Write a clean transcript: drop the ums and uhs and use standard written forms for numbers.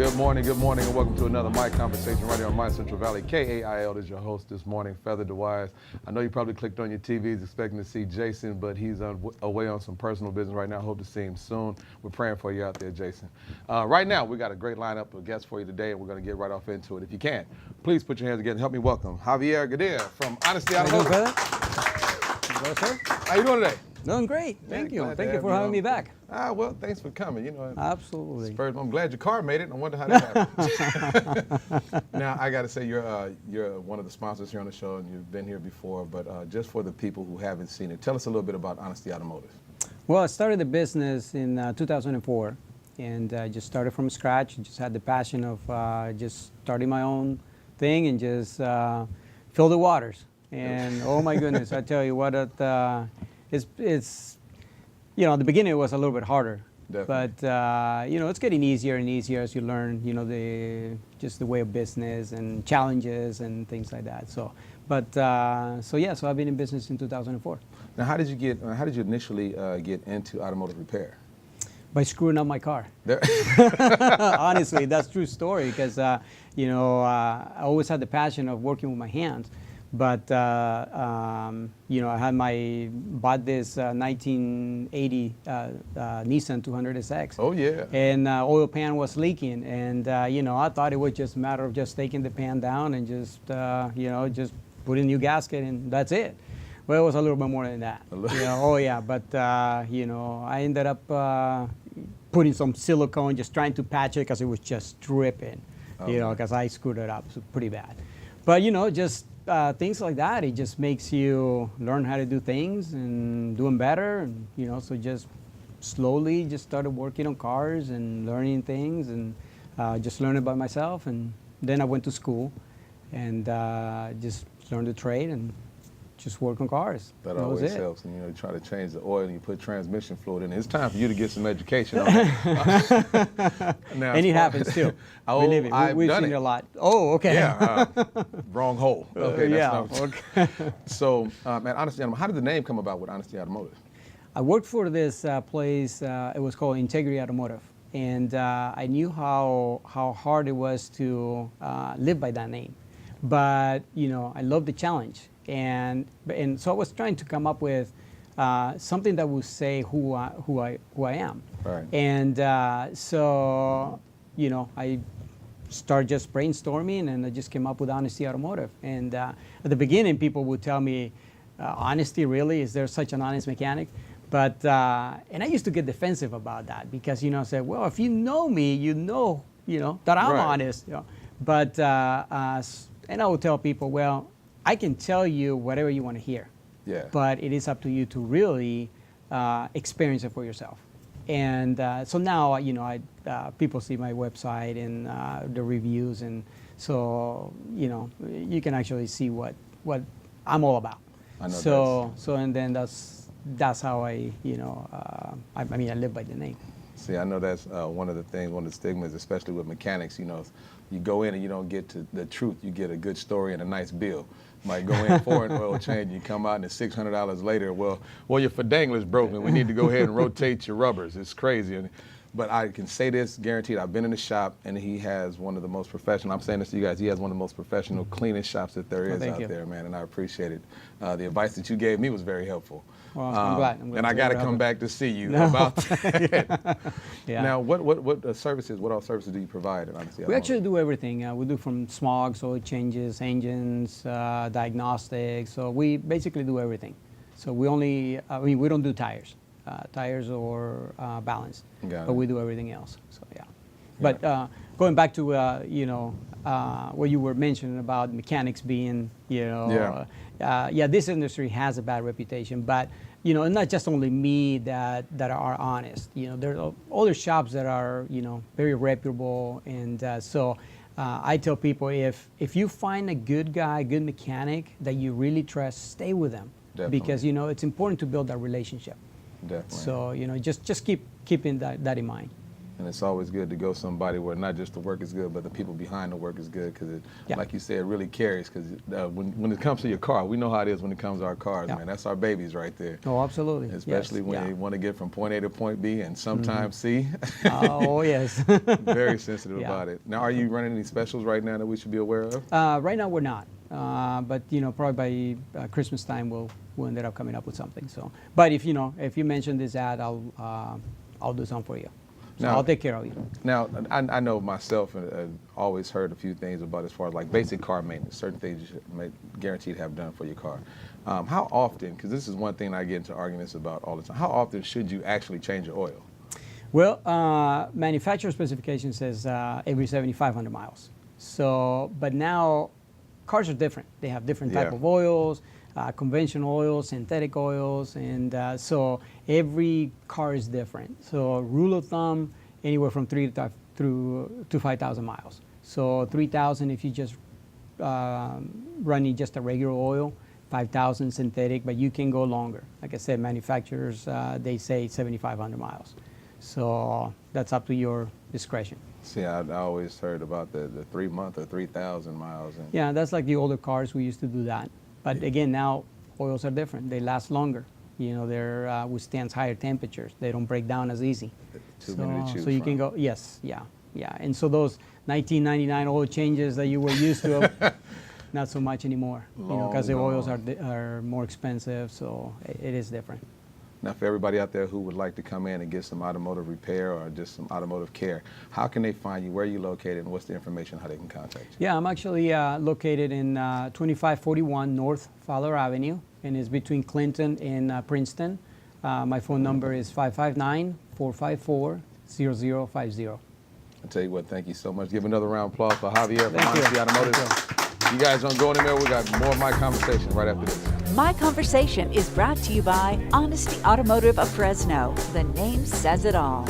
Good morning, and welcome to another Mike Conversation right here on My Central Valley. KAIL is your host this morning, Feather DeWise. I know you probably clicked on your TVs expecting to see Jason, but he's away on some personal business right now. Hope to see him soon. We're praying for you out there, Jason. Right now, we got a great lineup of guests for you today, and we're going to get right off into it. If you can, please put your hands together and help me welcome Javier Gadir from Honesty Automotive. Hello, sir. How you doing today? Doing great. Thank you. Thank you for having me back. Well, thanks for coming. You know, absolutely. I'm glad your car made it. I wonder how that happened. Now, I got to say, you're one of the sponsors here on the show, and you've been here before. But just for the people who haven't seen it, tell us a little bit about Honesty Automotive. Well, I started the business in 2004, and I just started from scratch. Just had the passion of just starting my own thing and just fill the waters. And oh my goodness, I tell you what, it's you know, at the beginning it was a little bit harder. Definitely. But you know, it's getting easier and easier as you learn, you know, just the way of business and challenges and things like that. So, but so I've been in business since 2004. Now, how did you initially get into automotive repair? By screwing up my car. Honestly, that's a true story because you know, I always had the passion of working with my hands. But you know, I bought this 1980 Nissan 200SX. Oh yeah. And oil pan was leaking, and you know, I thought it was just a matter of just taking the pan down and just you know, just putting a new gasket, and that's it. Well, it was a little bit more than that. You know, oh yeah, but you know, I ended up putting some silicone, just trying to patch it because it was just dripping. You know, because I screwed it up so pretty bad. But you know, just things like that, it just makes you learn how to do things and do them better. And, you know, so just slowly just started working on cars and learning things and just learning by myself. And then I went to school and just learned the trade and just work on cars. That always helps. And you know, you try to change the oil and you put transmission fluid in it. It's time for you to get some education on that. Now, and it happens too. Believe it. We've seen it a lot. Oh, okay. Yeah. Wrong hole. Okay. That's okay. So, at Honesty Automotive, how did the name come about with Honesty Automotive? I worked for this place. It was called Integrity Automotive. And I knew how hard it was to live by that name. But, you know, I loved the challenge. And so I was trying to come up with something that would say who I am. Right. And so, you know, I started just brainstorming, and I just came up with Honesty Automotive. And at the beginning, people would tell me, "Honesty, really? Is there such an honest mechanic?" But and I used to get defensive about that because, you know, I said, "Well, if you know me, you know that I'm honest." You know? But and I would tell people, "Well, I can tell you whatever you want to hear, but it is up to you to really experience it for yourself." And so now, you know, people see my website and the reviews, and so, you know, you can actually see what I'm all about. I know and then that's how I, you know, I mean, I live by the name. See, I know that's one of the stigmas, especially with mechanics. You know, you go in and you don't get to the truth. You get a good story and a nice bill. You might go in for an oil change, you come out and it's $600 later. Well, your dangler's broken. We need to go ahead and rotate your rubbers. It's crazy. But I can say this, guaranteed, I've been in the shop, and he has one of the most professional, I'm saying this to you guys, he has one of the most professional, cleanest shops that there is out there, man, and I appreciate it. The advice that you gave me was very helpful. Well, I'm glad. And I got to come back to see you about that. Yeah. Now, what all services do you provide at Honesty Automotive? We actually do everything. We do from smogs, oil changes, engines, diagnostics. So we basically do everything. So we don't do tires or balance, but we do everything else. So yeah. But going back to you know, what you were mentioning about mechanics being, you know, this industry has a bad reputation, but you know, not just only me that are honest. You know, there are other shops that are, you know, very reputable, and so I tell people, if you find a good guy, good mechanic that you really trust, stay with them. Definitely. Because, you know, it's important to build that relationship. Definitely. So, you know, just keeping that in mind. And it's always good to go somebody where not just the work is good, but the people behind the work is good, because like you said, it really carries. Because when it comes to your car, we know how it is when it comes to our cars, man. That's our babies right there. Oh, absolutely. Especially when you want to get from point A to point B and sometimes C. Oh, yes. Very sensitive about it. Now, are you running any specials right now that we should be aware of? Right now we're not, but probably by Christmas time we'll end up coming up with something. So, but if you mention this ad, I'll do something for you. So Now, I'll take care of you. Now, I know myself, and always heard a few things about as far as like basic car maintenance, certain things you should guaranteed have done for your car. How often, because this is one thing I get into arguments about all the time, how often should you actually change your oil? Well, manufacturer specification says every 7,500 miles. So, but now cars are different. They have different type of oils, conventional oils, synthetic oils, and so every car is different. So rule of thumb, anywhere from 3,000 to 5,000 miles. So 3,000 if you just running just a regular oil, 5,000 synthetic, but you can go longer. Like I said, manufacturers, they say 7,500 miles. So that's up to your discretion. See, I always heard about the 3 month or 3,000 miles. And yeah, that's like the older cars. We used to do that. But again, now oils are different. They last longer. They're withstands higher temperatures. They don't break down as easy. Too many to choose so you can go, yes, yeah. And so those 1999 oil changes that you were used to, not so much anymore. Because the oils are more expensive, so it is different. Now, for everybody out there who would like to come in and get some automotive repair or just some automotive care, how can they find you? Where are you located, and what's the information how they can contact you? Yeah, I'm actually located in 2541 North Fowler Avenue, and it's between Clinton and Princeton. My phone number is 559-454-0050. I'll tell you what, thank you so much. Give another round of applause for Javier from Thank Honesty you. Automotive. You guys don't go anywhere. We got more of my conversation right after this. My Conversation is brought to you by Honesty Automotive of Fresno. The name says it all.